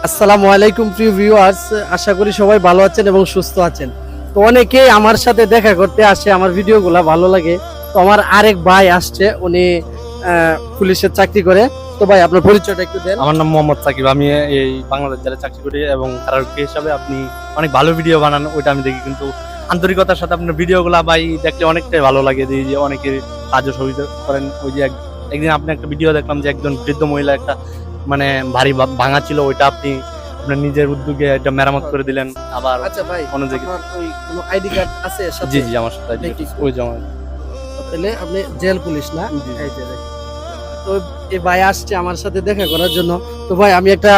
আসসালামু আলাইকুম প্রিয় ভিউয়ার্স, আশা করি সবাই ভালো আছেন এবং সুস্থ আছেন। তো অনেকেই আমার সাথে দেখা করতে আসে, আমার ভিডিওগুলো ভালো লাগে। তো আমার আরেক ভাই আসছে, উনি পুলিশের চাকরি করে। তো ভাই আপনার পরিচয়টা একটু দেন। আমার নাম মোহাম্মদ সাকিব, আমি এই বাংলাদেশ জেলায় চাকরি করি এবং কারারক্ষী হিসাবে আপনি অনেক ভালো ভিডিও বানান, ওইটা আমি দেখি। কিন্তু আন্তরিকতার সাথে আপনার ভিডিওগুলা ভাই দেখলে অনেকটাই ভালো লাগে, যে অনেকে সাহায্য সহযোগিতা করেন। ওই যে একদিন আপনি একটা ভিডিও দেখলাম যে একজন বৃদ্ধ মহিলা একটা মানে ভারী ভাঙা ছিল, ওইটা আপনি আপনার নিজের উদ্যোগে এটা মেরামত করে দিলেন। আবার আচ্ছা ভাই, অনেক জায়গায় আপনার ওই কোনো আইডি কার্ড আছে সাথে? জি জি আমার সাথে দেখি। ওই জমা। তাহলে আপনি জেল পুলিশ না? জি, জি। এই যে দেখেন। তো এই ভাই আসছে আমার সাথে দেখা করার জন্য। তো ভাই আমি একটা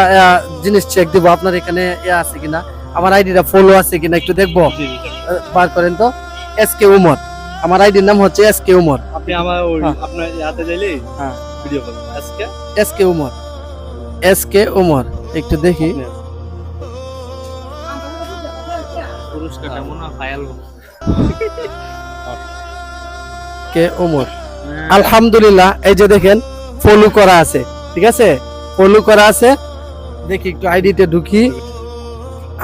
জিনিস চেক দিব, আপনার এখানে আছে কিনা, আমার আইডিটা ফলো আছে কিনা একটু দেখবো। জি, জি। বার করেন তো। এসকে উমর, আমার আইডির নাম হচ্ছে এসকে উমর। আপনি আমার ওই হ্যাঁ। আপনার হাতে যাইলে হ্যাঁ, ভিডিও করবেন আজকে এসকে উমর, এসকে উমর একটু দেখি। পুরস্কার কেমন ফাইল কে উমর, আলহামদুলিল্লাহ। এই যে দেখেন ফলো করা আছে, ঠিক আছে, ফলো করা আছে। দেখি একটু আইডিতে ঢুকি।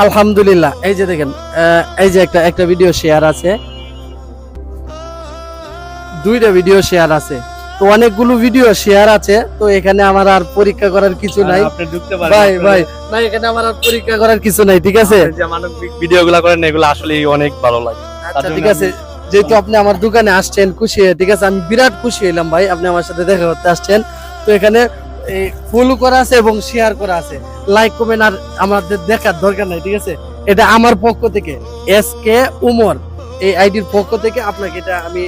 আলহামদুলিল্লাহ, এই যে দেখেন এই যে একটা ভিডিও শেয়ার আছে, দুইটা ভিডিও শেয়ার আছে। তো অনেকগুলো ভিডিও শেয়ার আছে। তো এখানে আমার আর পরীক্ষা করার কিছু নাই আপনি ঢুকতে পারেন ভাই। ভাই না, এখানে আমার আর পরীক্ষা করার কিছু নাই, ঠিক আছে। আপনি যে মানবিক ভিডিওগুলো করেন এগুলো আসলে অনেক ভালো লাগে। আচ্ছা ঠিক আছে, যেহেতু আপনি আমার দোকানে আসছেন, খুশি হয়ে, ঠিক আছে, আমি বিরাট খুশি হইলাম ভাই, আপনি আমার সাথে দেখা করতে আসছেন। তো এখানে ফলো করা আছে এবং শেয়ার করা আছে, লাইক কমেন্ট আর আমাদের দেখার দরকার নাই, ঠিক আছে। এটা আমার পক্ষ থেকে, এসকে উমর এই আইডির পক্ষ থেকে আপনাকে এটা আমি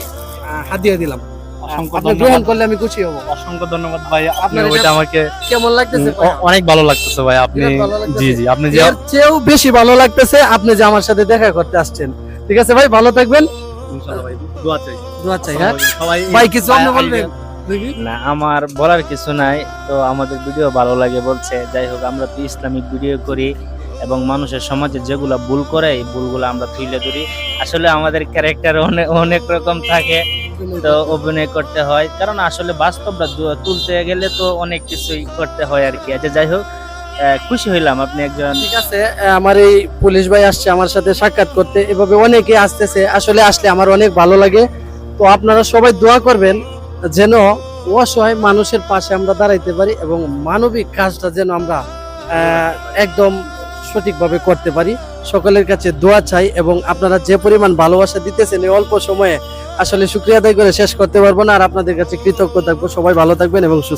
হাদিয়া দিলাম। অসংখ্য আপনি গ্রহণ ধন্যবাদ, করলে আমি খুশি হব। অসংখ্য ধন্যবাদ ভাই। আপনি আপনার এটা ওইটা আমাকে কেমন লাগতেছে? অনেক ভালো লাগতেছে ভাই। আপনি বিরাট ভালো লাগতেছে। জি জি আপনি যে এর চেয়েও বেশি ভালো লাগতেছে আপনি যে আমার সাথে দেখা করতে আসছেন, ঠিক আছে ভাই, ভালো থাকবেন। ইনশাআল্লাহ ভাই দোয়া চাই। দোয়া চাই। হ্যাঁ সবাই ভাই, কিছু আপনি বলবেন? দেখি। না, আমার বলার কিছু নাই। তো আমাদের ভিডিও ভালো লাগে বলছে, যাই হোক, আমরা তো ইসলামিক ভিডিও করি এবং মানুষের সমাজে যেগুলা ভুল করে এই ভুলগুলো আমরা তুলে ধরি। আসলে আমাদের ক্যারেক্টার অনেক রকম থাকে, তো অভিনয় করতে হয়, কারণ আসলে বাস্তবটা তুলতে গেলে তো অনেক কিছুই করতে হয় আর কি। আচ্ছা যাই হোক, খুশি হইলাম আপনি একজন। ঠিক আছে, আমার এই পুলিশ ভাই আসছে আমার সাথে সাক্ষাৎ করতে, এভাবে অনেকে আসতেছে, আসলে আসলে আমার অনেক ভালো লাগে। তো আপনারা সবাই দোয়া করবেন যেন অসহায় মানুষের পাশে আমরা দাঁড়াইতে পারি এবং মানবিক কাজটা যেন আমরা একদম সঠিকভাবে করতে পারি। সকলের কাছে দোয়া চাই এবং আপনারা যে পরিমাণ ভালোবাসা দিতেছেন এই অল্প সময়ে আসলে শুকরিয়া আদায় করে শেষ করতে পারবো না। আর আপনাদের কাছে কৃতজ্ঞ থাকবো। সবাই ভালো থাকবেন এবং সুস্থ